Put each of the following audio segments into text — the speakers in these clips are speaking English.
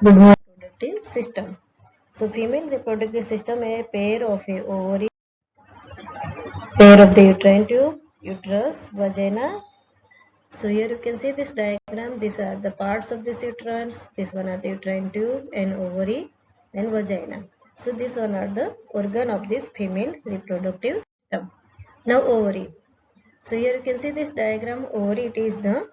Good morning. Reproductive system. So female reproductive system a pair of a ovary, pair of the uterine tube, uterus, vagina. So here you can see this diagram. These are the parts of this uterus. This one are the uterine tube and ovary and vagina. So these one are the organ of this female reproductive system. Now ovary. So here you can see this diagram. Ovary, it is the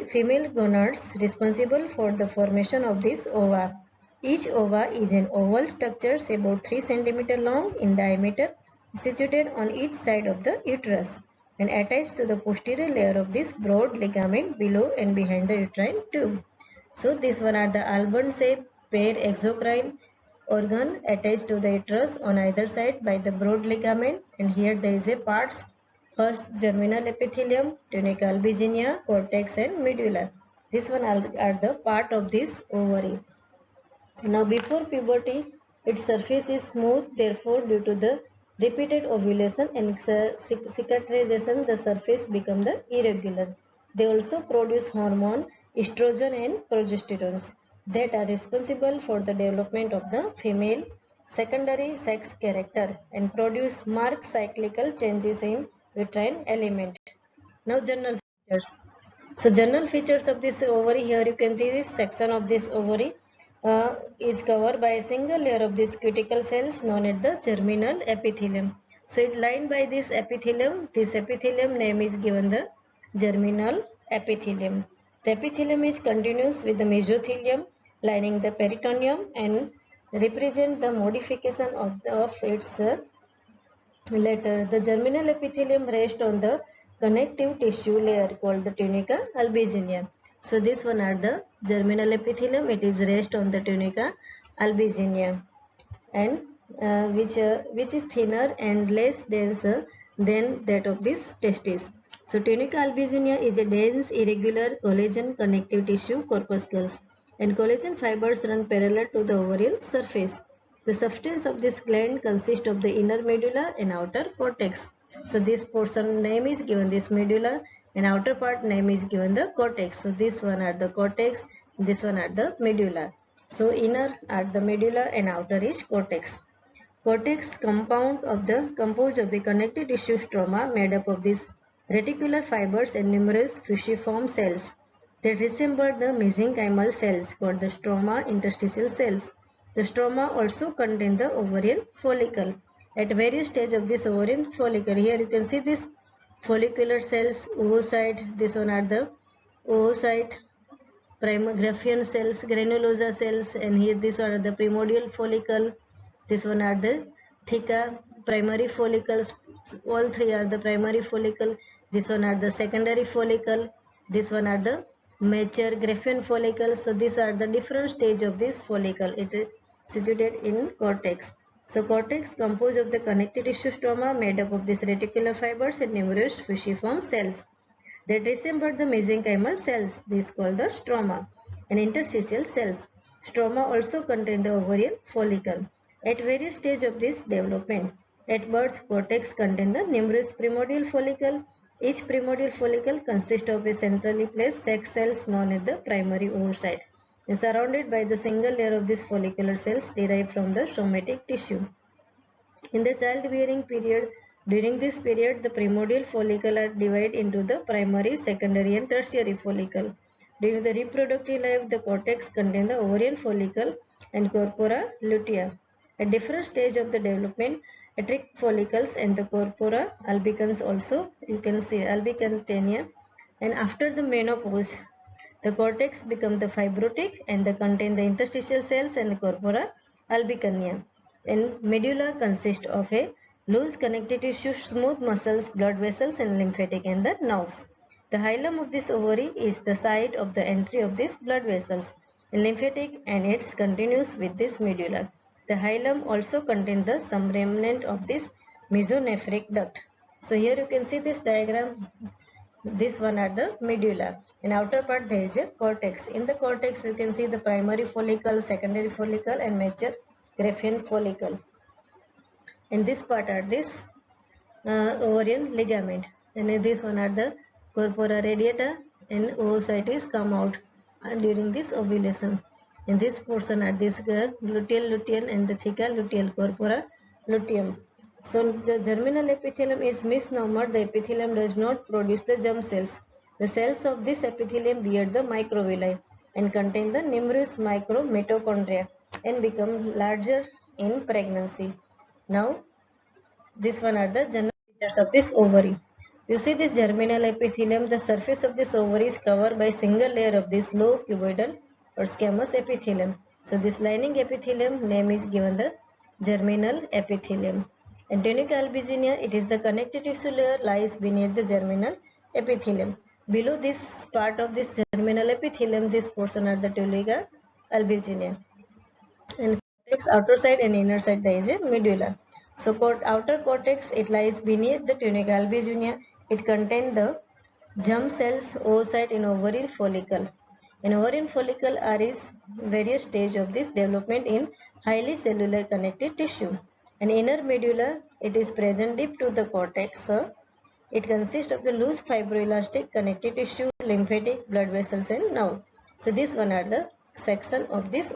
female gonads responsible for the formation of this ova. Each ova is an oval structure about 3 cm long in diameter, situated on each side of the uterus and attached to the posterior layer of this broad ligament below and behind the uterine tube. So this one are the almond shaped pair exocrine organ attached to the uterus on either side by the broad ligament, and here there is a parts. First, germinal epithelium, tunica albuginea, cortex and medulla. This one are the part of this ovary. Now before puberty, its surface is smooth, therefore due to the repeated ovulation and cicatrization, the surface become the irregular. They also produce hormone, estrogen and progesterone that are responsible for the development of the female secondary sex character and produce marked cyclical changes in uterine element. Now general features. So general features of this ovary, here you can see this section of this ovary is covered by a single layer of these cuticle cells known as the germinal epithelium. So it lined by this epithelium name is given the germinal epithelium. The epithelium is continuous with the mesothelium lining the peritoneum and represent the modification of its later, the germinal epithelium rests on the connective tissue layer called the tunica albuginea. So this one are the germinal epithelium. It is rest on the tunica albuginea, and which is thinner and less dense than that of this testis. So tunica albuginea is a dense, irregular collagen connective tissue corpuscles, and collagen fibers run parallel to the ovarian surface. The substance of this gland consists of the inner medulla and outer cortex. So this portion name is given this medulla and outer part name is given the cortex. So this one are the cortex, this one are the medulla. So inner are the medulla and outer is cortex. Cortex composed of the connective tissue stroma made up of these reticular fibers and numerous fusiform cells that resemble the mesenchymal cells called the stroma interstitial cells. The stroma also contain the ovarian follicle. At various stages of this ovarian follicle, here you can see this follicular cells, oocyte, this one are the oocyte, Graffian cells, granulosa cells, and here these are the primordial follicle. This one are the theca primary follicles. All three are the primary follicle. This one are the secondary follicle. This one are the mature Graffian follicle. So these are the different stage of this follicle. It is situated in cortex. So cortex composed of the connective tissue stroma made up of these reticular fibers and numerous fusiform cells that resemble the mesenchymal cells. This is called the stroma and interstitial cells. Stroma also contain the ovarian follicle. At various stages of this development, at birth, cortex contain the numerous primordial follicle. Each primordial follicle consists of a centrally placed sex cells known as the primary oocyte, and surrounded by the single layer of these follicular cells derived from the somatic tissue. In the childbearing period, during this period, the primordial follicle are divided into the primary, secondary and tertiary follicle. During the reproductive life, the cortex contains the ovarian follicle and corpora lutea. At different stage of the development, atric follicles and the corpora albicans also, you can see albicans, and after the menopause, the cortex become the fibrotic and they contain the interstitial cells and corpora albicans. And medulla consists of a loose connective tissue, smooth muscles, blood vessels and lymphatic and the nerves. The hilum of this ovary is the site of the entry of these blood vessels and lymphatic, and it's continuous with this medulla. The hilum also contains the some remnant of this mesonephric duct. So here you can see this diagram. This one are the medulla. In outer part there is a cortex. In the cortex you can see the primary follicle, secondary follicle and mature Graffian follicle. In this part are this ovarian ligament, and in this one are the corpora radiata and oocytes come out during this ovulation. In this portion are this luteal lutein and the theca luteal corpora luteum. So the germinal epithelium is misnomer. The epithelium does not produce the germ cells. The cells of this epithelium bear the microvilli and contain the numerous micromitochondria and become larger in pregnancy. Now, this one are the general features of this ovary. You see this germinal epithelium, the surface of this ovary is covered by single layer of this low cuboidal or squamous epithelium. So this lining epithelium name is given the germinal epithelium. And tunica albuginea, it is the connective tissue layer lies beneath the germinal epithelium. Below this part of this germinal epithelium, this portion are the tunica albuginea. And cortex outer side and inner side there is a medulla. So outer cortex, it lies beneath the tunica albuginea. It contains the germ cells, oocyte and ovarian follicle. In ovarian follicle are is various stage of this development in highly cellular connective tissue. And inner medulla, it is present deep to the cortex. It consists of the loose fibroelastic connective tissue, lymphatic, blood vessels and nerve. So this one are the section of this.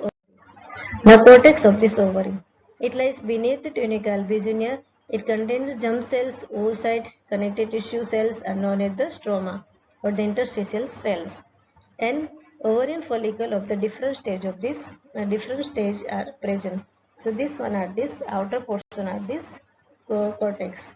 The cortex of this ovary. It lies beneath the tunica albuginea. It contains germ cells, oocyte, connective tissue cells are known as the stroma or the interstitial cells. And ovarian follicle of the different stage of this different stage are present. So this one are this outer portion are this cortex.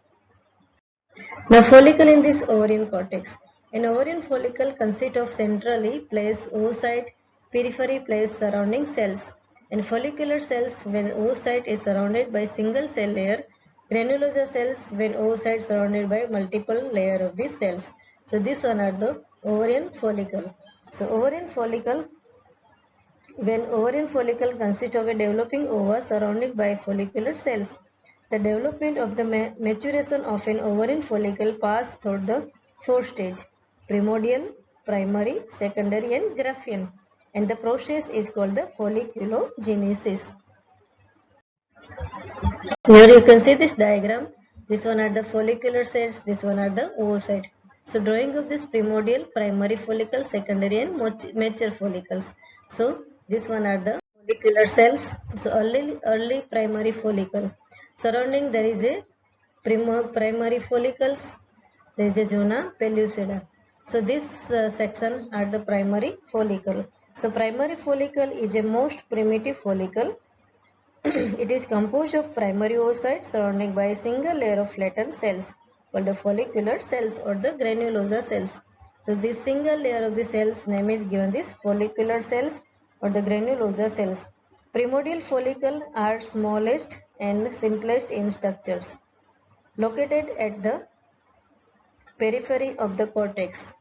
Now follicle in this ovarian cortex. An ovarian follicle consists of centrally placed oocyte, periphery placed surrounding cells, and follicular cells when oocyte is surrounded by single cell layer, granulosa cells when oocyte surrounded by multiple layer of these cells. So this one are the ovarian follicle. So ovarian follicle, when ovarian follicle consists of a developing ova surrounded by follicular cells, the development of the maturation of an ovarian follicle passes through the four stages: primordial, primary, secondary and Graafian, and the process is called the folliculogenesis. Here you can see this diagram. This one are the follicular cells, this one are the oocyte. So drawing of this primordial, primary follicle, secondary and mature follicles. So this one are the follicular cells. So early primary follicle. Surrounding there is a primary follicles. There is a zona pellucida. So this section are the primary follicle. So primary follicle is a most primitive follicle. It is composed of primary oocyte surrounded by a single layer of flattened cells called the follicular cells or the granulosa cells. So this single layer of the cells name is given this follicular cells or the granulosa cells. Primordial follicle are smallest and simplest in structures, located at the periphery of the cortex.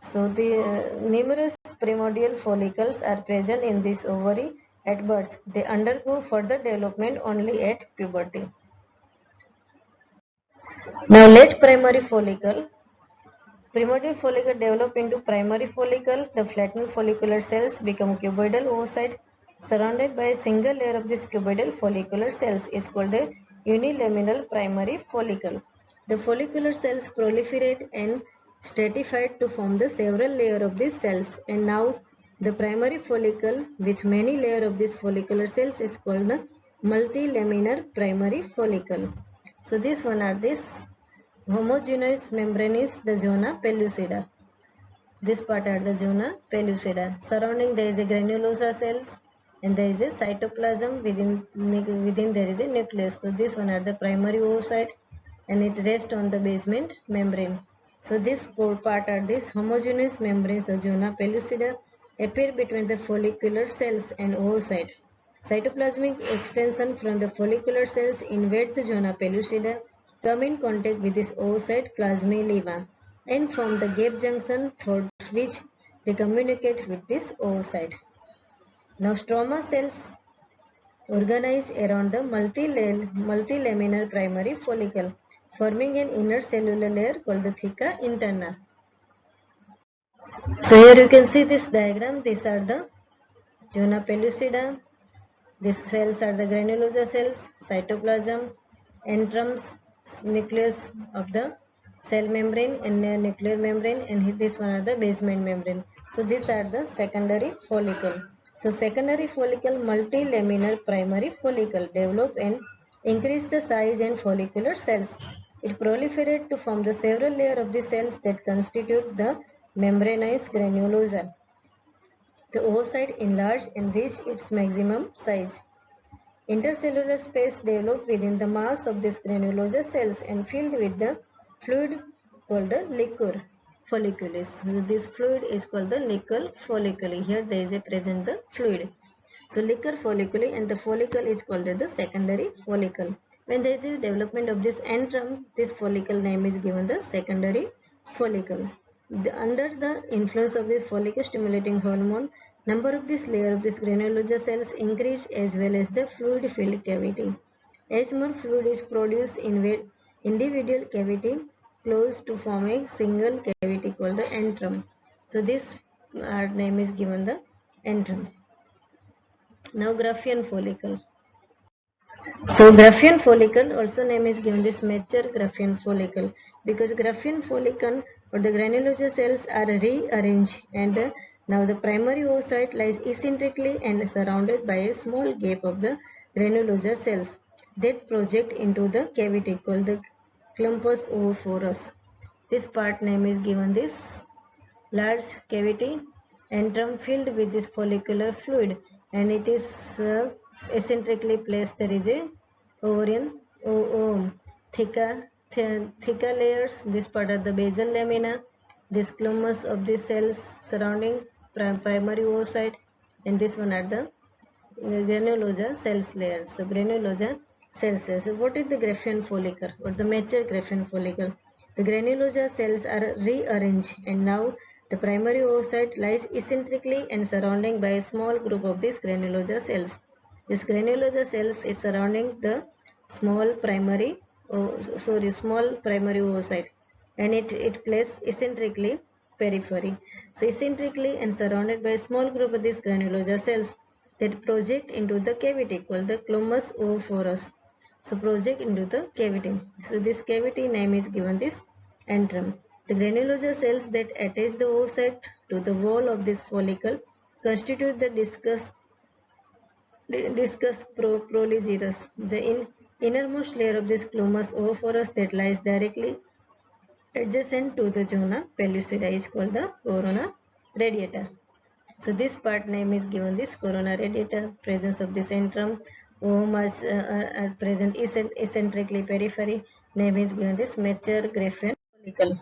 So the numerous primordial follicles are present in this ovary at birth. They undergo further development only at puberty. Now late primary follicle. Primordial follicle develop into primary follicle. The flattened follicular cells become cuboidal oocyte surrounded by a single layer of this cuboidal follicular cells is called a unilaminar primary follicle. The follicular cells proliferate and stratified to form the several layers of these cells, and now the primary follicle with many layers of these follicular cells is called the multilaminar primary follicle. So this one are this homogeneous membrane is the zona pellucida. This part are the zona pellucida. Surrounding there is a granulosa cells and there is a cytoplasm within there is a nucleus. So this one are the primary oocyte and it rests on the basement membrane. So this part are this homogeneous membranes, the zona pellucida, appear between the follicular cells and oocyte. Cytoplasmic extension from the follicular cells invade the zona pellucida, come in contact with this oocyte plasmalemma and form the gap junction through which they communicate with this oocyte. Now stroma cells organize around the multilaminar primary follicle, forming an inner cellular layer called the theca interna. So here you can see this diagram. These are the zona pellucida. These cells are the granulosa cells, cytoplasm, entrums, nucleus of the cell membrane and nuclear membrane, and this one are the basement membrane. So these are the secondary follicle. So secondary follicle, multilaminar primary follicle, develop and increase the size and follicular cells. It proliferate to form the several layers of the cells that constitute the membranous granulosa. The oocyte enlarge and reach its maximum size. Intercellular space develop within the mass of these granulosa cells and filled with the fluid called the liquor folliculus. So this fluid is called the liquor folliculi. Here there is a present the fluid. So liquor folliculi and the follicle is called as the secondary follicle. When there is a development of this antrum, this follicle name is given the secondary follicle. Under the influence of this follicle stimulating hormone, number of this layer of this granulosa cells increase as well as the fluid filled cavity. As more fluid is produced in individual cavity close to form a single cavity called the antrum. So this name is given the antrum. Now Graafian follicle. So Graafian follicle also name is given this mature Graafian follicle because Graafian follicle or the granulosa cells are rearranged and now the primary oocyte lies eccentrically and surrounded by a small gap of the granulosa cells that project into the cavity called the clumpus oophorus. This part name is given this large cavity antrum filled with this follicular fluid and it is eccentrically placed. There is a ovarian thicker layers. This part are the basal lamina, this clumus of the cells surrounding primary oocyte, and this one are the granulosa cells layers. So granulosa cells layers. So what is the Graafian follicle or the mature Graafian follicle? The granulosa cells are rearranged and now the primary oocyte lies eccentrically and surrounding by a small group of these granulosa cells. This granulosa cells is surrounding the small primary oocyte and it plays eccentrically periphery. So eccentrically and surrounded by a small group of these granulosa cells that project into the cavity called the clumus oophorus. So project into the cavity. So this cavity name is given this antrum. The granulosa cells that attach the oocyte to the wall of this follicle constitute the discus proligerus, the innermost layer of this clumus oophorus that lies directly adjacent to the zona pellucida is called the corona radiata. So this part name is given this corona radiata, presence of this antrum, oomas are present eccentrically periphery, name is given this mature Graafian follicle.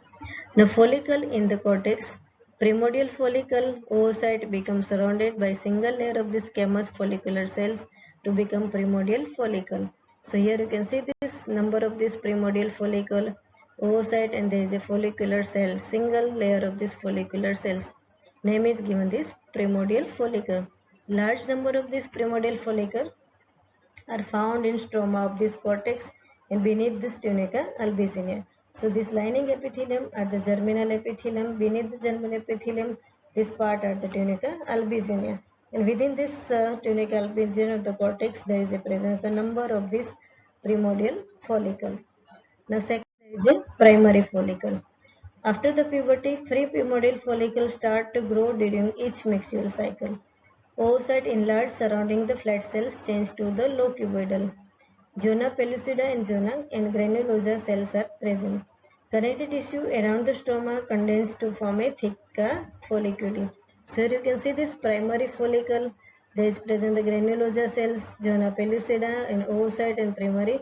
The follicle in the cortex, primordial follicle, oocyte becomes surrounded by single layer of the squamous follicular cells to become primordial follicle. So here you can see this number of this primordial follicle, oocyte, and there is a follicular cell, single layer of this follicular cells. Name is given this primordial follicle. Large number of this primordial follicle are found in stroma of this cortex and beneath this tunica albuginea. So this lining epithelium are the germinal epithelium. Beneath the germinal epithelium, this part are the tunica albuginea. And within this tunica albuginea of the cortex, there is a presence the number of this primordial follicle. Now second is a primary follicle. After the puberty, free primordial follicles start to grow during each menstrual cycle. Oocyte enlarged surrounding the flat cells change to the locuboidal. Zona pellucida and zona and granulosa cells are present. Connective tissue around the stroma condensed to form a thick follicule. So here you can see this primary follicle. There is present the granulosa cells, zona pellucida and oocyte and primary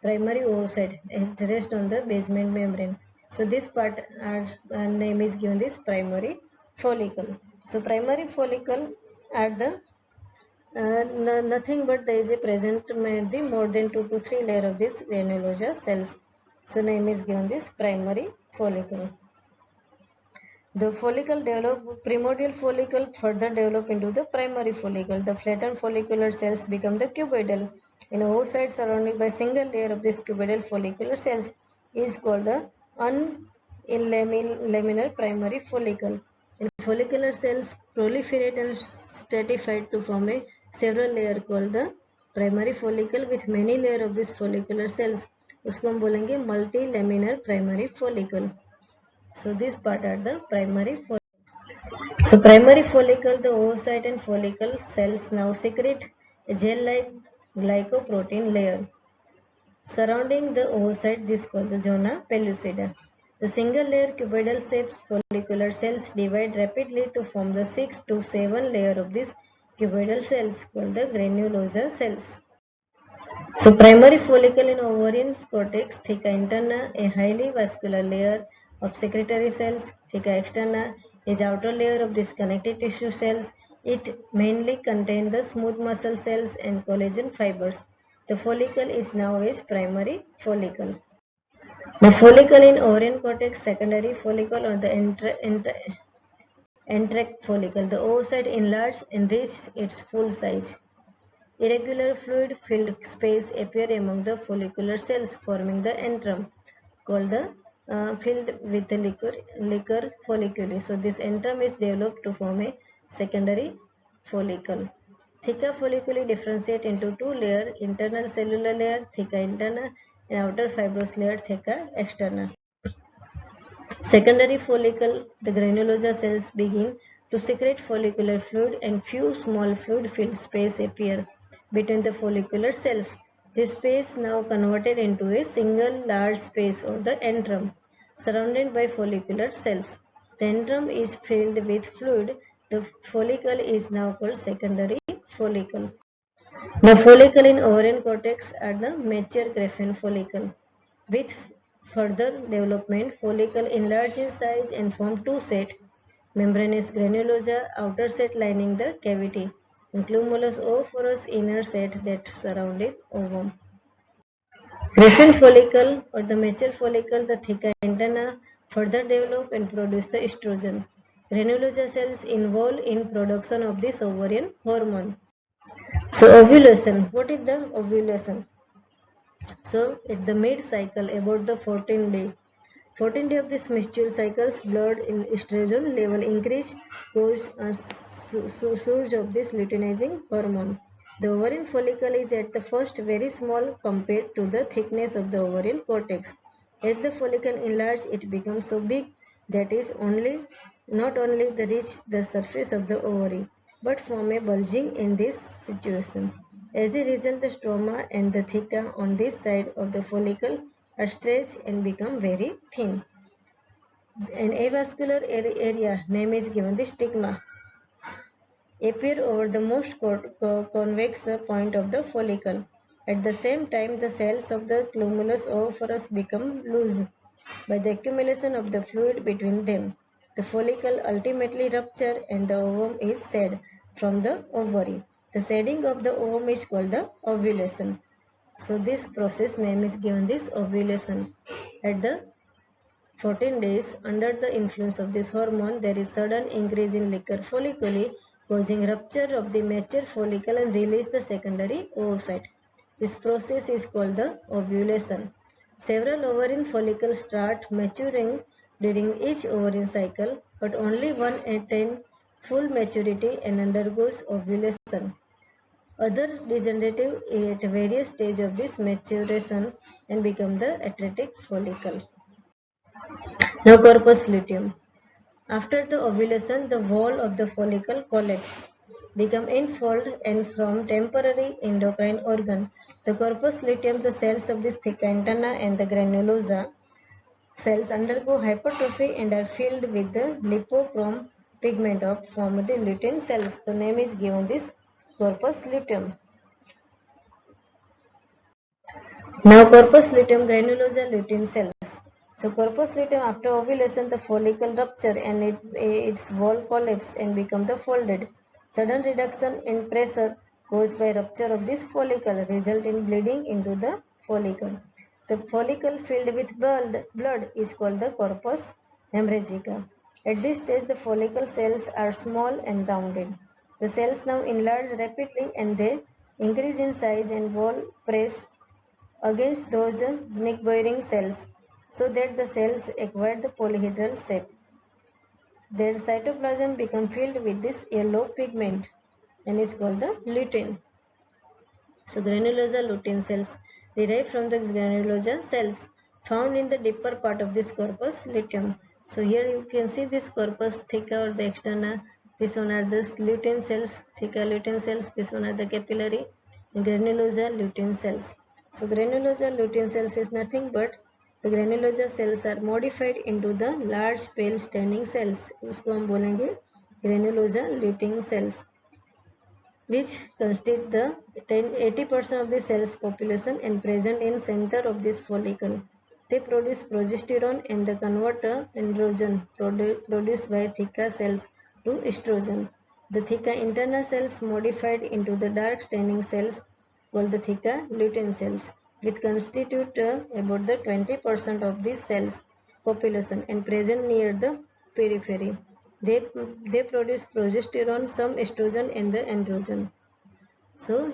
oocyte and rest on the basement membrane. So this part name is given this primary follicle. So primary follicle are the nothing but there is a present the more than 2 to 3 layer of this granulosa cells. So name is given this primary follicle. The follicle develop primordial follicle further develop into the primary follicle. The flattened follicular cells become the cuboidal. In oocyte surrounded by single layer of this cuboidal follicular cells is called the unlaminar primary follicle. And follicular cells proliferate and stratify to form a several layer called the primary follicle with many layer of this follicular cells. उसको हम बोलेंगे multilaminar primary follicle. So this part are the primary follicle. So primary follicle, the oocyte and follicle cells now secrete a gel-like glycoprotein layer surrounding the oocyte. This is called the zona pellucida. The single-layer cuboidal-shaped follicular cells divide rapidly to form the 6 to 7 layer of these cuboidal cells called the granulosa cells. So primary follicle in ovarian cortex, theca interna, a highly vascular layer of secretory cells. Theca externa is outer layer of disconnected tissue cells. It mainly contains the smooth muscle cells and collagen fibers. The follicle is now a primary follicle. The follicle in ovarian cortex, secondary follicle or the enteric follicle. The oocyte enlarged and reached its full size. Irregular fluid-filled space appear among the follicular cells, forming the antrum, called the filled with the liquor folliculi. So this antrum is developed to form a secondary follicle. Theca folliculi differentiate into two layers: internal cellular layer, theca interna, and outer fibrous layer, theca externa. Secondary follicle, the granulosa cells begin to secrete follicular fluid and few small fluid-filled space appear between the follicular cells. This space now converted into a single large space or the antrum, surrounded by follicular cells. The antrum is filled with fluid. The follicle is now called secondary follicle. The follicle in ovarian cortex are the mature Graafian follicle. With further development, follicle enlarge in size and form two sets: membranous granulosa, outer set lining the cavity, and cumulus oophorus, inner set that surrounded ovum. Graafian follicle or the mature follicle, the theca interna, further develop and produce the estrogen. Granulosa cells involved in production of this ovarian hormone. So ovulation, what is the ovulation? So at the mid cycle, about the 14th day of this menstrual cycles, blood in estrogen level increase, cause a surge of this luteinizing hormone. The ovarian follicle is at the first very small compared to the thickness of the ovarian cortex. As the follicle enlarges, it becomes so big that is not only the reach the surface of the ovary, but form a bulging in this situation. As a result, the stroma and the theca on this side of the follicle are stretched and become very thin. An avascular area, name is given the stigma, appear over the most convex point of the follicle. At the same time, the cells of the cumulus oophorus become loose by the accumulation of the fluid between them. The follicle ultimately ruptures and the ovum is shed from the ovary. The shedding of the ovum is called the ovulation. So this process name is given this ovulation. At the 14 days, under the influence of this hormone, there is sudden increase in liquor folliculi, causing rupture of the mature follicle and release the secondary oocyte. This process is called the ovulation. Several ovarian follicles start maturing during each ovarian cycle, but only one attains full maturity and undergoes ovulation. Other degenerate at various stages of this maturation and become the atretic follicle. Now corpus luteum. After the ovulation, the wall of the follicle collapses, become infold and from temporary endocrine organ. The corpus luteum, the cells of this theca interna and the granulosa cells undergo hypertrophy and are filled with the lipochrome pigment of form the lutein cells. The name is given this corpus luteum. Now corpus luteum, granulosa, lutein cells. So corpus luteum, after ovulation, the follicle rupture and its wall collapse and become the folded. Sudden reduction in pressure caused by rupture of this follicle result in bleeding into the follicle. The follicle filled with blood is called the corpus hemorrhagica. At this stage, the follicle cells are small and rounded. The cells now enlarge rapidly and they increase in size and wall press against those neck-bearing cells so that the cells acquire the polyhedral shape. Their cytoplasm become filled with this yellow pigment and is called the lutein. So granulosa lutein cells derive from the granulosa cells found in the deeper part of this corpus luteum. So here you can see this corpus theca or the externa, This one are the lutein cells, theca lutein cells. This one are the capillary granulosa lutein cells. So granulosa lutein cells is nothing but the granulosa cells are modified into the large pale staining cells. उसको हम बोलेंगे granulosa lutein cells, which constitute the 80% of the cells population and present in center of this follicle. They produce progesterone and the converter androgen produced by theca cells to estrogen. The theca internal cells modified into the dark staining cells called the theca lutein cells, which constitute about the 20% of these cells population and present near the periphery. They produce progesterone, some estrogen and the androgen. So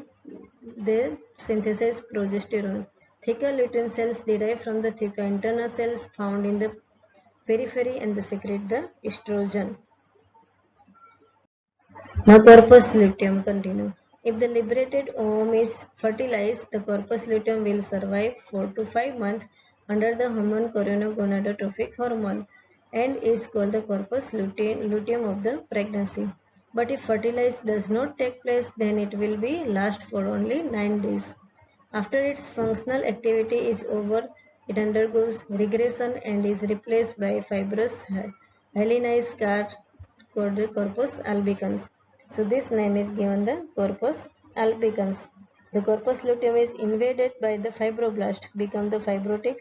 they synthesize progesterone. Theca lutein cells derive from the theca internal cells found in the periphery and they secrete the estrogen. Now corpus luteum continue. If the liberated ovum is fertilized, the corpus luteum will survive 4 to 5 months under the hormone choriogonadotrophic hormone and is called the corpus luteum of the pregnancy. But if fertilization does not take place, then it will be last for only 9 days. After its functional activity is over, it undergoes regression and is replaced by fibrous hyalinized scar called the corpus albicans. So this name is given the corpus albicans. The corpus luteum is invaded by the fibroblast, become the fibrotic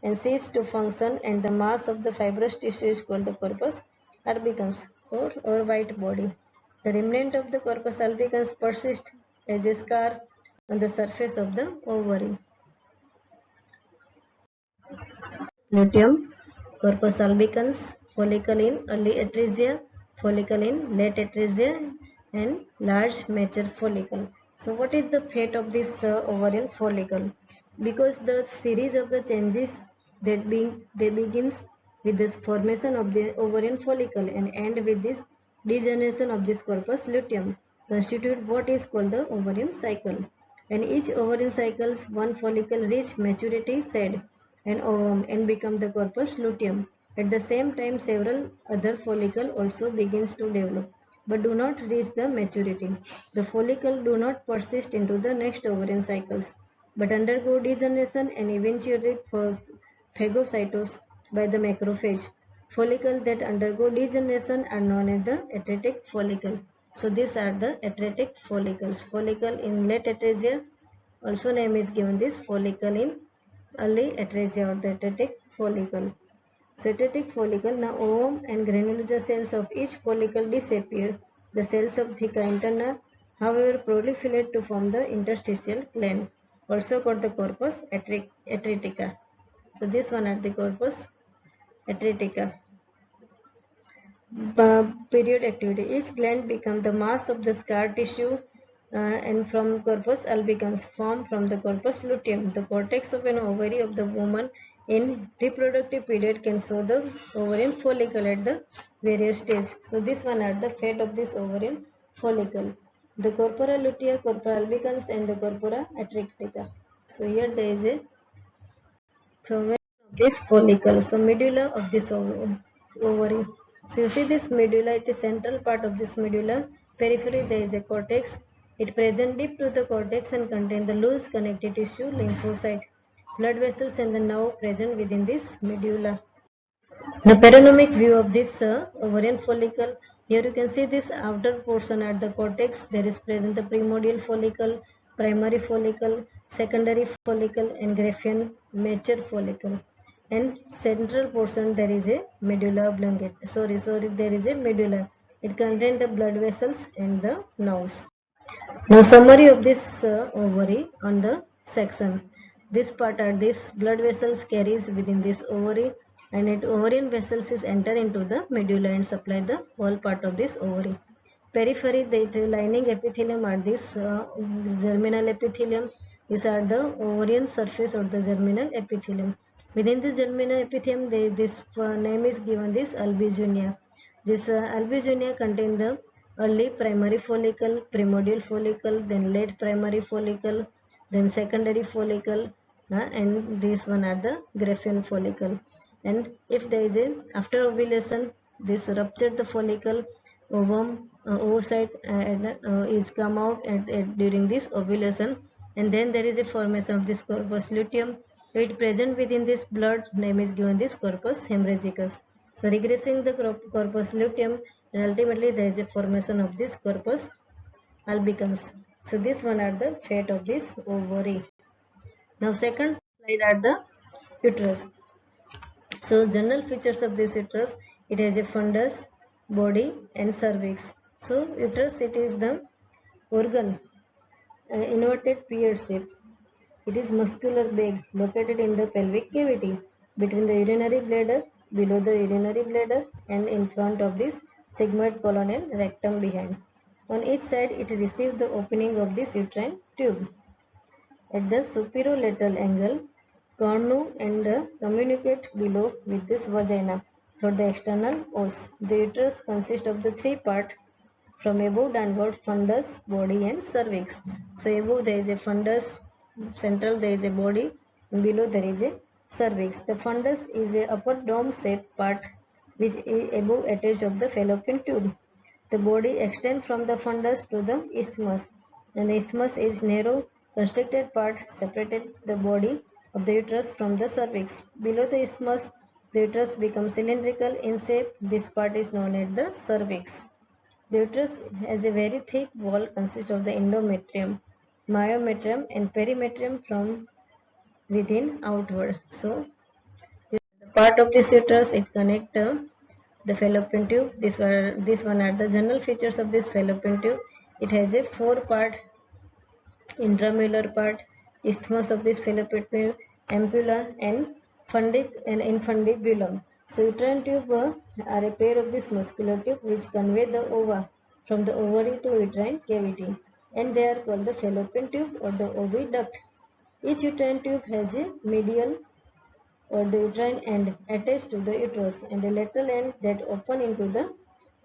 and cease to function, and the mass of the fibrous tissue is called the corpus albicans or white body. The remnant of the corpus albicans persists as a scar on the surface of the ovary. Luteum, corpus albicans, follicle in early atresia, follicle in late atresia, and large mature follicle. So what is the fate of this ovarian follicle? Because the series of the changes that begins with this formation of the ovarian follicle and end with this degeneration of this corpus luteum constitute what is called the ovarian cycle. And each ovarian cycles one follicle reach maturity shed and ovum and become the corpus luteum. At the same time, several other follicle also begins to develop but do not reach the maturity. The follicle do not persist into the next ovarian cycles but undergo degeneration and eventually phagocytosis by the macrophage. Follicles that undergo degeneration are known as the atretic follicle. So these are the atretic follicles. Follicle in late atresia, also name is given this follicle in early atresia or the atretic follicle. So atretic follicle, now ovum and granulosa cells of each follicle disappear. The cells of theca interna, however, proliferate to form the interstitial gland, also called the corpus atretica. So this one are the corpus atretica. Period activity. Each gland becomes the mass of the scar tissue and from corpus albicans formed from the corpus luteum. The cortex of an ovary of the woman in reproductive period can show the ovarian follicle at the various stages. So this one are the fate of this ovarian follicle. The corpora lutea, corpora albicans and the corpora atretica. So here there is a formation of this follicle. So medulla of this ovary. So you see this medulla, it is central part of this medulla. Periphery there is a cortex. It present deep to the cortex and contain the loose connective tissue, lymphocyte, blood vessels and the nerve present within this medulla. The panoramic view of this ovarian follicle. Here you can see this outer portion at the cortex. There is present the primordial follicle, primary follicle, secondary follicle and Graafian mature follicle. And central portion there is a medulla oblongata. Sorry, there is a medulla. It contains the blood vessels and the nerves. Now summary of this ovary on the section. This part are these blood vessels carries within this ovary and it ovarian vessels is enter into the medulla and supply the whole part of this ovary. Periphery, the lining epithelium are this germinal epithelium. These are the ovarian surface or the germinal epithelium. Within the germinal epithelium, this name is given this albuginia. This albuginia contain the early primary follicle, primordial follicle, then late primary follicle, then secondary follicle, and this one are the Graafian follicle. And if there is a after ovulation, this rupture the follicle, oocyte is come out during this ovulation, and then there is a formation of this corpus luteum. It present within this blood, name is given this corpus hemorrhagicus. So regressing the corpus luteum, and ultimately there is a formation of this corpus albicans. So this one are the fate of this ovary. Now second slide are the uterus. So general features of this uterus, it has a fundus, body and cervix. So uterus, it is the organ, inverted pear shape. It is muscular bag located in the pelvic cavity between the urinary bladder, below the urinary bladder and in front of this sigmoid colon and rectum behind. On each side it receives the opening of this uterine tube. At the superolateral angle, cornu and communicate below with this vagina through the external os. The uterus consists of the three parts from above downward: fundus, body and cervix. So above there is a fundus, central there is a body, and below there is a cervix. The fundus is a upper dome shaped part which is above attached of the fallopian tube. The body extends from the fundus to the isthmus, and the isthmus is narrow constricted part separated the body of the uterus from the cervix. Below the isthmus, the uterus becomes cylindrical in shape. This part is known as the cervix. The uterus has a very thick wall consisting of the endometrium, myometrium and perimetrium from within outward. So this the part of this uterus, it connects the fallopian tube. This one are the general features of this fallopian tube. It has a four-part intramural part, isthmus of this fallopian tube, ampulla and infundibulum. So uterine tube are a pair of this muscular tube which convey the ova from the ovary to uterine cavity, and they are called the fallopian tube or the oviduct. Each uterine tube has a medial or the uterine end attached to the uterus and a lateral end that open into the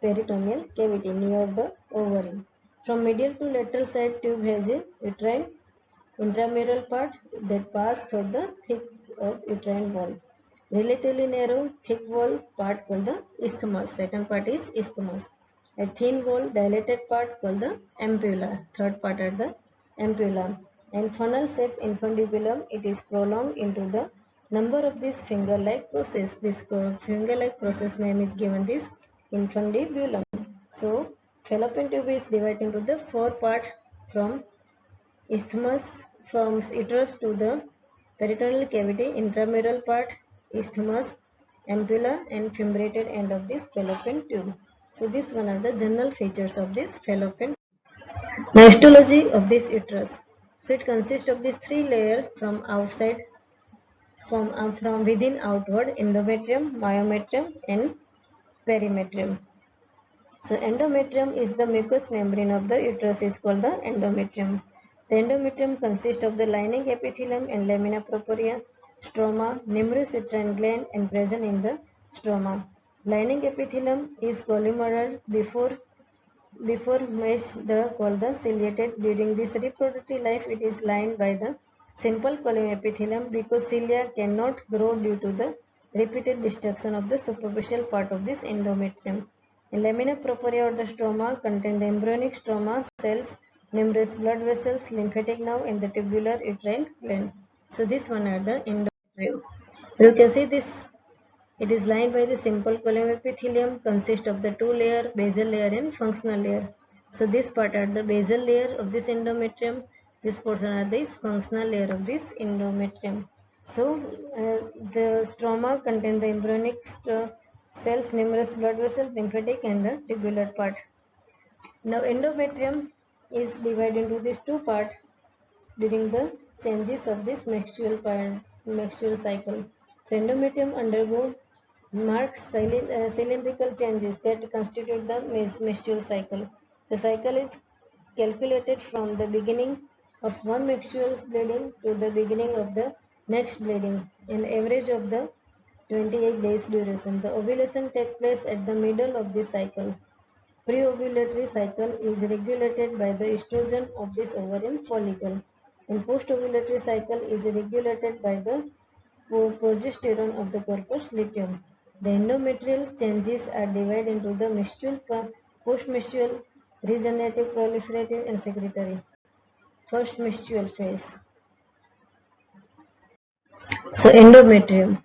peritoneal cavity near the ovary. From medial to lateral side, tube has a uterine intramural part that pass through the thick of uterine wall. Relatively narrow, thick wall part called the isthmus. Second part is isthmus. A thin wall, dilated part called the ampulla. Third part are the ampulla. And funnel shaped infundibulum, it is prolonged into the number of this finger-like process. This finger-like process name is given this infundibulum. So fallopian tube is divided into the four part from isthmus, from uterus to the peritoneal cavity, intramural part, isthmus, ampulla and fimbriated end of this fallopian tube. So this one are the general features of this fallopian. Now histology of this uterus. So it consists of these three layers from outside, from within outward: endometrium, myometrium and perimetrium. So endometrium is the mucous membrane of the uterus is called the endometrium. The endometrium consists of the lining epithelium and lamina propria, stroma, numerous uterine gland and present in the stroma. Lining epithelium is columnar before mesh the called the ciliated. During this reproductive life, it is lined by the simple column epithelium because cilia cannot grow due to the repeated destruction of the superficial part of this endometrium. In lamina propria or the stroma contain the embryonic stroma cells, numerous blood vessels, lymphatic nerve and the tubular uterine gland. So this one are the endometrium. You can see this, it is lined by the simple column epithelium, consists of the two layer, basal layer and functional layer. So this part are the basal layer of this endometrium, this portion are this functional layer of this endometrium. So the stroma contain the embryonic cells, numerous blood vessels, lymphatic and the tubular part. Now endometrium is divided into these two parts during the changes of this menstrual cycle. So endometrium undergo marked cylindrical changes that constitute the menstrual cycle. The cycle is calculated from the beginning of one menstrual bleeding to the beginning of the next bleeding, an average of the 28 days duration. The ovulation takes place at the middle of this cycle. Pre-ovulatory cycle is regulated by the estrogen of this ovarian follicle, and post-ovulatory cycle is regulated by the progesterone of the corpus luteum. The endometrial changes are divided into the menstrual post-menstrual, regenerative, proliferative, and secretory. First menstrual phase. So endometrium.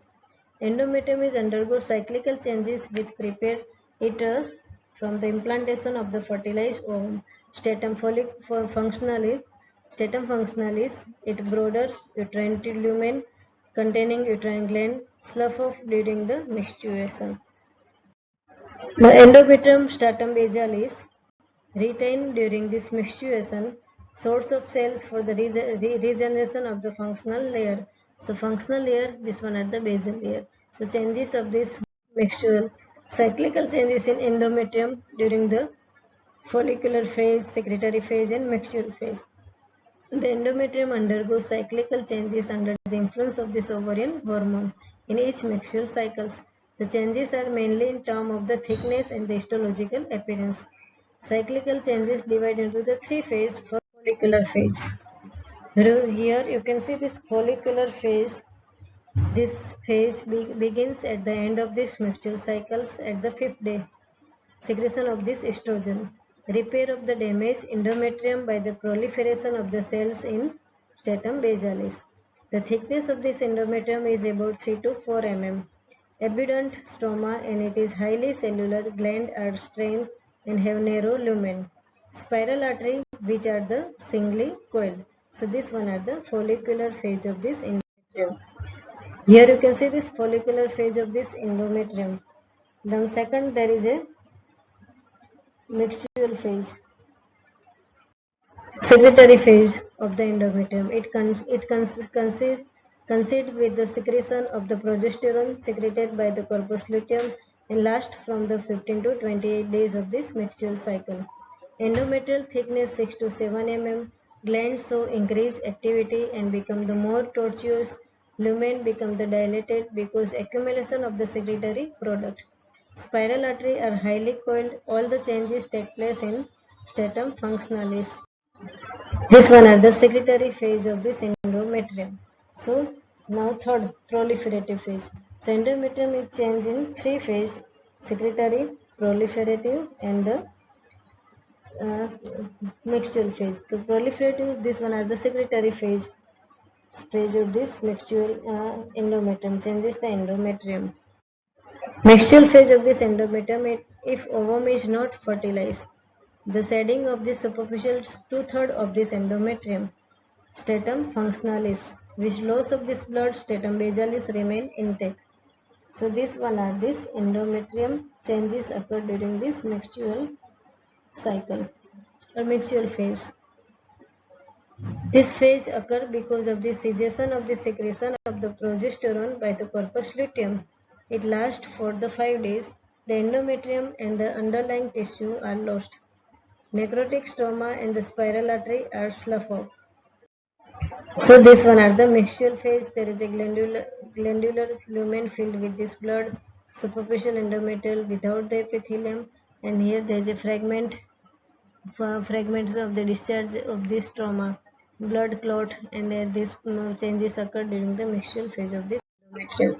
Endometrium is undergoes cyclical changes which prepare it from the implantation of the fertilized ovum. Stratum functionalis, it broader uterine lumen containing uterine gland, slough off during the menstruation. The endometrium stratum basalis retain during this menstruation source of cells for the regeneration of the functional layer. So functional layer, this one at the basal layer. So changes of this menstrual cyclical changes in endometrium during the follicular phase, secretory phase, and menstrual phase. The endometrium undergoes cyclical changes under the influence of this ovarian hormone in each menstrual cycles. The changes are mainly in terms of the thickness and the histological appearance. Cyclical changes divide into the three phases for follicular phase. Here you can see this follicular phase. This phase begins at the end of this menstrual cycles at the 5th day. Secretion of this estrogen. Repair of the damaged endometrium by the proliferation of the cells in stratum basalis. The thickness of this endometrium is about 3 to 4 mm. Abundant stroma and it is highly cellular. Gland are strained and have narrow lumen. Spiral artery which are the singly coiled. So this one are the follicular phase of this endometrium. Here you can see this follicular phase of this endometrium. Then second there is a menstrual phase. Secretory phase of the endometrium. It consists with the secretion of the progesterone secreted by the corpus luteum and lasts from the 15 to 28 days of this menstrual cycle. Endometrial thickness 6 to 7 mm. Glands show increased activity and become the more tortuous. Lumen become the dilated because accumulation of the secretory product. Spiral artery are highly coiled. All the changes take place in stratum functionalis. This one are the secretory phase of this endometrium. So now third proliferative phase. So endometrium is changed in three phases: secretory, proliferative, and the uh, menstrual phase. So proliferative, this one are the secretory phase of this menstrual endometrium changes the endometrium. Menstrual phase of this endometrium, if ovum is not fertilized, the shedding of the superficial two-thirds of this endometrium, stratum functionalis, which loss of this blood, stratum basalis remain intact. So this one are this endometrium changes occur during this menstrual cycle or menstrual phase. This phase occurs because of the cessation of the secretion of the progesterone by the corpus luteum. It lasts for the 5 days. The endometrium and the underlying tissue are lost. Necrotic stroma and the spiral artery are sloughed off. So this one are the menstrual phase. There is a glandular lumen filled with this blood, superficial endometrial without the epithelium, and here there is a fragments of the discharge of this trauma, blood clot, and these changes occur during the menstrual phase of this endometrium.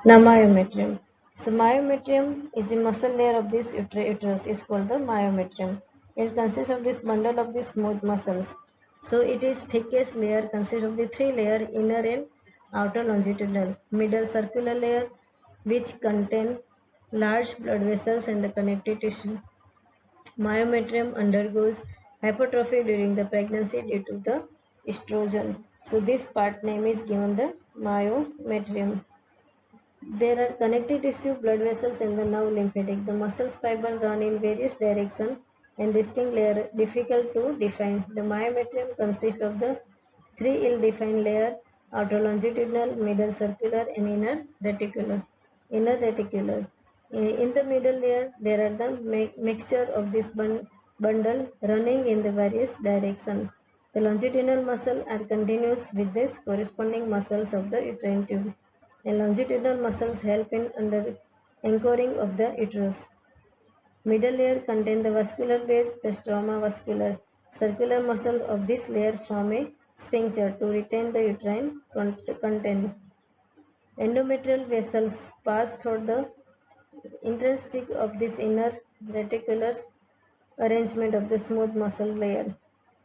Now myometrium. So myometrium is the muscle layer of this uterus is called the myometrium. It consists of this bundle of these smooth muscles. So it is thickest layer consists of the three layer, inner and outer longitudinal, middle circular layer which contain large blood vessels and the connective tissue. Myometrium undergoes hypertrophy during the pregnancy due to the estrogen. So this part name is given the myometrium. There are connective tissue, blood vessels, and the nerve lymphatic. The muscles fiber run in various directions and distinct layer difficult to define. The myometrium consists of the three ill-defined layers: outer longitudinal, middle circular, and inner reticular. Inner reticular. In the middle layer, there are the mixture of this bundle running in the various directions. The longitudinal muscles are continuous with this corresponding muscles of the uterine tube. And longitudinal muscles help in anchoring of the uterus. Middle layer contain the vascular bed, the stroma vascular. Circular muscles of this layer form a sphincter to retain the uterine content. Endometrial vessels pass through the interstice of this inner reticular arrangement of the smooth muscle layer.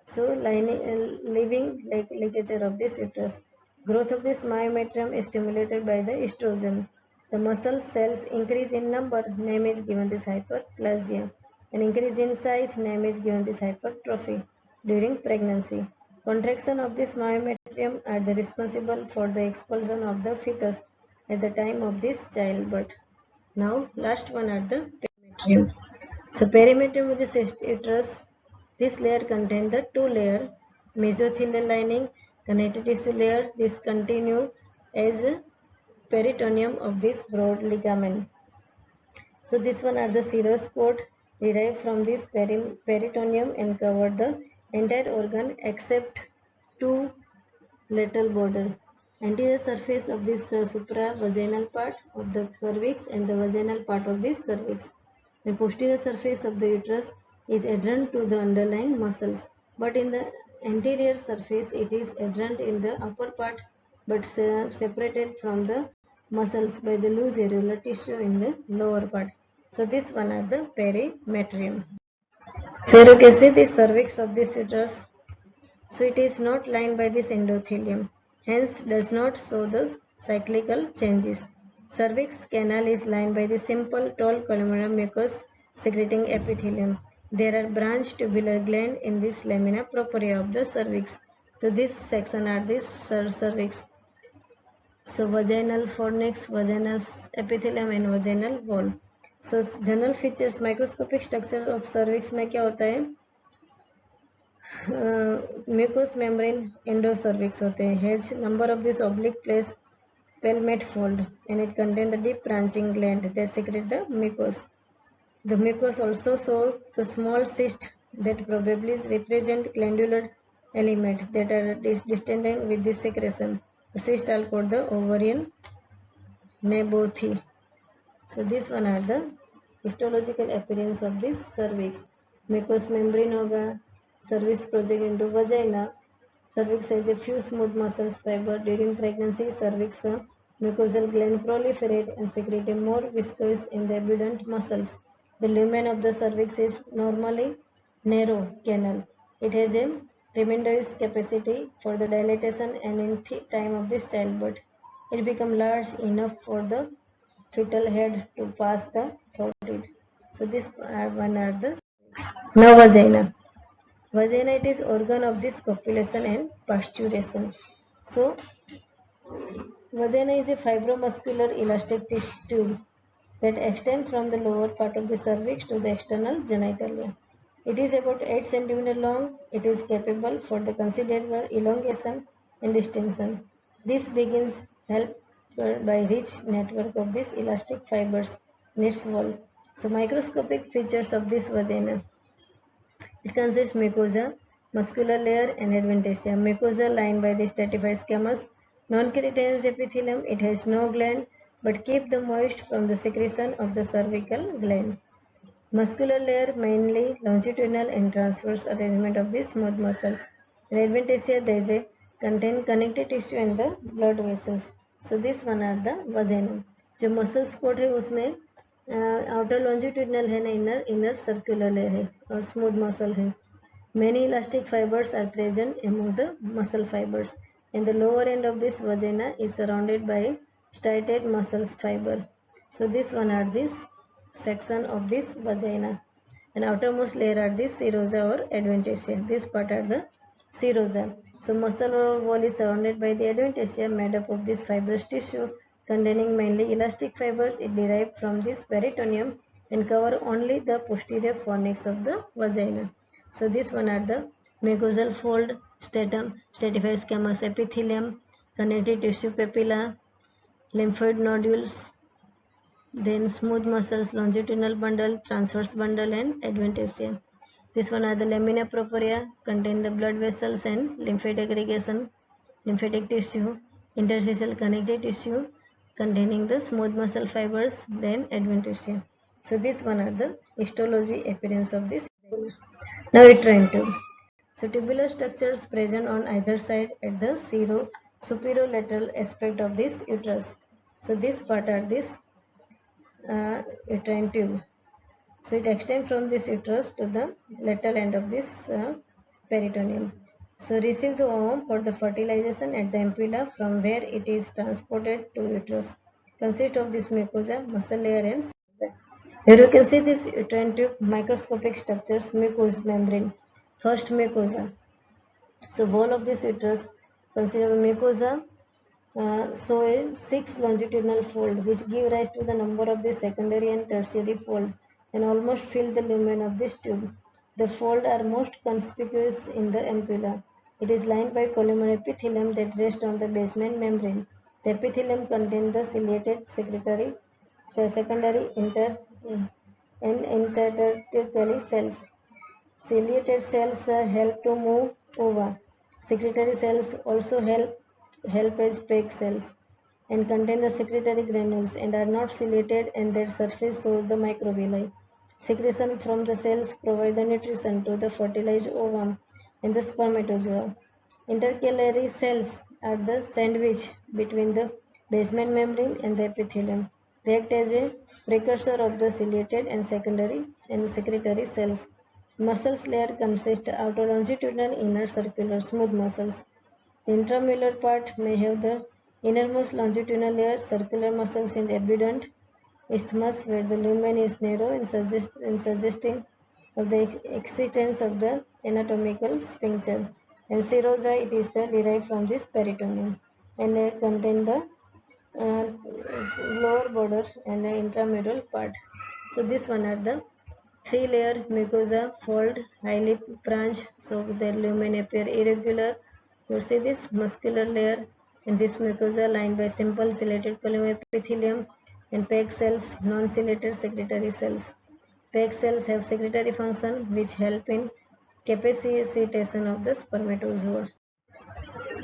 So living ligature of this uterus. Growth of this myometrium is stimulated by the estrogen. The muscle cells increase in number, name is given this hyperplasia. An increase in size, name is given this hypertrophy during pregnancy. Contraction of this myometrium are the responsible for the expulsion of the fetus at the time of this childbirth. Now, last one are the perimetrium. So, perimetrium of the uterus, this layer contains the two-layer mesothelial lining, connective tissue layer. This continue as a peritoneum of this broad ligament. So this one are the serous cord derived from this peritoneum and cover the entire organ except two lateral border. Anterior surface of this supravaginal part of the cervix and the vaginal part of this cervix. The posterior surface of the uterus is adherent to the underlying muscles, but in the anterior surface it is adherent in the upper part but separated from the muscles by the loose areolar tissue in the lower part. So this one are the perimetrium. So you can see the cervix of this uterus. So it is not lined by this endothelium, hence does not show the cyclical changes. Cervix canal is lined by the simple tall columnar mucus secreting epithelium. There are branched tubular gland in this lamina propria of the cervix. So this section are this cervix. So vaginal fornix, vaginal epithelium and vaginal wall. So general features microscopic structure of cervix में क्या होता है? Mucous membrane endocervix होते हैं. Has number of this oblique place palmate fold and it contains the deep branching gland that secrete the mucus. The mucus also shows the small cyst that probably represent glandular element that are distended with this secretion. The cysts are called the ovarian nephropathy. So this one are the histological appearance of this cervix. Mucous membrane होगा, cervix project into vagina. Cervix has a few smooth muscles fiber. During pregnancy, cervix mucosal gland proliferate and secrete more viscous in the abundant muscles. The lumen of the cervix is normally narrow canal. It has a tremendous capacity for the dilatation and in the time of this childbirth, it becomes large enough for the fetal head to pass the throat. So this one are the now vagina. Vagina it is organ of this copulation and pasteurization. So vagina is a fibromuscular elastic tube that extends from the lower part of the cervix to the external genitalia. It is about 8 cm long. It is capable for the considerable elongation and distension. This begins helped by rich network of these elastic fibers in its wall. So microscopic features of this vagina. It consists mucosa, muscular layer and adventitia. Mucosa lined by the stratified squamous, non-keratinous epithelium. It has no gland but keep the moist from the secretion of the cervical gland. Muscular layer mainly longitudinal and transverse arrangement of the smooth muscles. In adventitia there is a contain connective tissue and the blood vessels. So this one are the vagina. जो muscles coat है उसमें outer longitudinal है ना inner circular layer है और smooth muscle है. Many elastic fibers are present among the muscle fibers, and the lower end of this vagina is surrounded by striated muscles fiber. So this one are this section of this vagina, and outermost layer are this serosa or adventitia. This part are the serosa. So muscle wall is surrounded by the adventitia made up of this fibrous tissue containing mainly elastic fibers. It derived from this peritoneum and cover only the posterior fornix of the vagina. So this one are the mucosal fold, stratum, stratified squamous epithelium, connective tissue papilla, lymphoid nodules, then smooth muscles, longitudinal bundle, transverse bundle and adventitia. This one are the lamina propria, contain the blood vessels and lymphatic aggregation, lymphatic tissue, interstitial connective tissue containing the smooth muscle fibers, then adventitia. So this one are the histology appearance of this. Now uterine tube. So tubular structures present on either side at the superolateral aspect of this uterus. So this part are this uterine tube. So it extends from this uterus to the lateral end of this peritoneum. So receive the ovum for the fertilization at the ampulla, from where it is transported to uterus. Consists of this mucosa, muscle layer and serosa. Here you can see this uterine tube microscopic structures, mucous membrane. First mucosa. So wall of this uterus consists of mucosa. So a 6 longitudinal fold which give rise to the number of the secondary and tertiary fold and almost fill the lumen of this tube. The fold are most conspicuous in the ampulla. It is lined by columnar epithelium that rests on the basement membrane. The epithelium contains the ciliated secondary and intertertiary cells. Ciliated cells help to move ova. Secretory cells also help as PEG cells and contain the secretory granules and are not ciliated, and their surface shows the microvilli. Secretion from the cells provide the nutrition to the fertilized ovum and the spermatozoa. Intercalary cells are the sandwich between the basement membrane and the epithelium. They act as a precursor of the ciliated and secondary and secretory cells. Muscles layer consists outer longitudinal inner circular smooth muscles. The intramural part may have the innermost longitudinal layer, circular muscles in the abundant isthmus where the lumen is narrow and suggesting of the existence of the anatomical sphincter. And serosa, it is the derived from this peritoneum and contain the uh, lower border and the intramural part. So this one are the 3-layer mucosa fold, highly branched, so the lumen appear irregular. You see this muscular layer and this mucosa lined by simple ciliated column epithelium and PEG cells, non-ciliated secretory cells. PEG cells have secretory function which help in capacitation of the spermatozoa.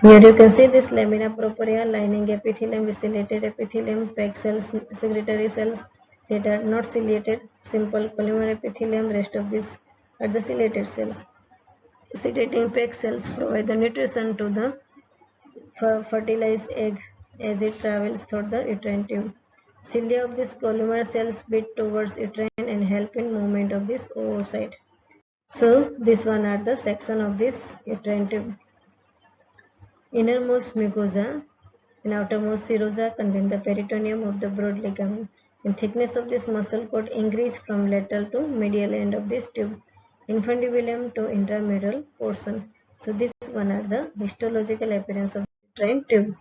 Here you can see this lamina propria lining epithelium with ciliated epithelium, PEG cells, secretory cells that are not ciliated, simple columnar epithelium, rest of this are the ciliated cells. Ciliating PEG cells provide the nutrition to the fertilized egg as it travels through the uterine tube. Cilia of these columnar cells beat towards uterine and help in movement of this oocyte. So this one are the section of this uterine tube. Innermost mucosa and outermost serosa contain the peritoneum of the broad ligament. And thickness of this muscle cord increase from lateral to medial end of this tube, infundibulum to intramural portion. So this one are the histological appearance of the uterine tube.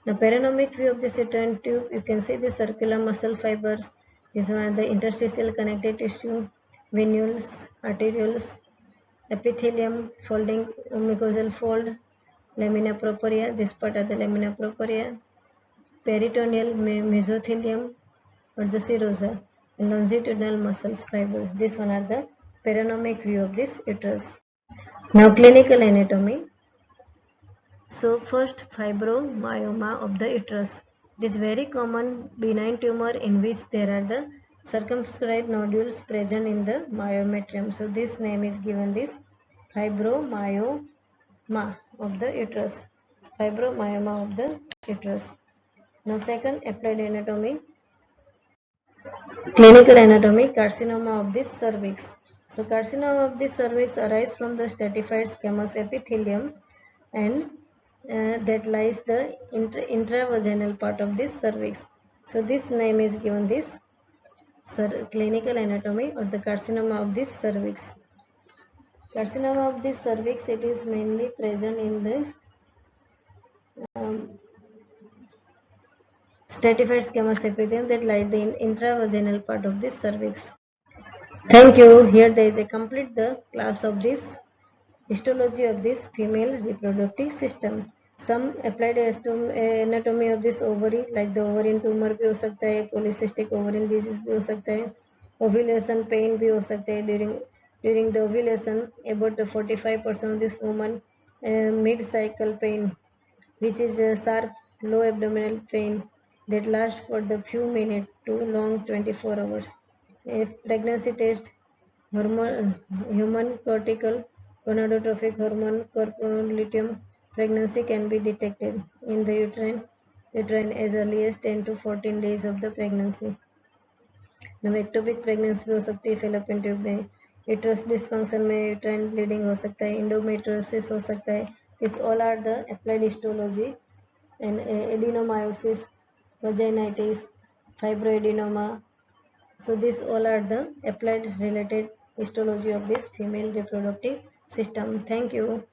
Now paranomic view of this uterine tube, you can see the circular muscle fibers. These one are the interstitial connective tissue, venules, arterioles, epithelium, folding mucosal fold, lamina propria, this part of the lamina propria, peritoneal mesothelium or the serosa, and longitudinal muscles fibers. This one are the paranomic view of this uterus. Now clinical anatomy. So first fibromyoma of the uterus. It is very common benign tumor in which there are the circumscribed nodules present in the myometrium. So this name is given this fibromyoma of the uterus. Fibromyoma of the uterus. Now second applied anatomy. Clinical anatomy, carcinoma of the cervix. So carcinoma of the cervix arise from the stratified squamous epithelium and that lies the intravaginal part of this cervix. So this name is given this clinical anatomy or the carcinoma of this cervix. Carcinoma of this cervix, it is mainly present in this stratified squamous epithelium that lies the intravaginal part of this cervix. Thank you. Here there is a complete the class of this histology of this female reproductive system. Some applied anatomy of this ovary like the ovarian tumor भी हो सकता है, polycystic ovarian disease भी हो सकता है, ovulation pain भी हो सकता है during the ovulation. About 45% of this woman mid cycle pain, which is a sharp low abdominal pain that lasts for the few minutes to long 24 hours. A pregnancy test, human cortical gonadotrophic hormone luteum pregnancy can be detected in the uterine as early as 10 to 14 days of the pregnancy. Ectopic pregnancy भी हो सकती है fallopian tube में, uterus dysfunction में uterine bleeding हो सकता है, endometriosis हो सकता है. This all are the applied histology. And adenomyosis, vaginitis, fibroadenoma. So these all are the applied related histology of this female reproductive system. Thank you.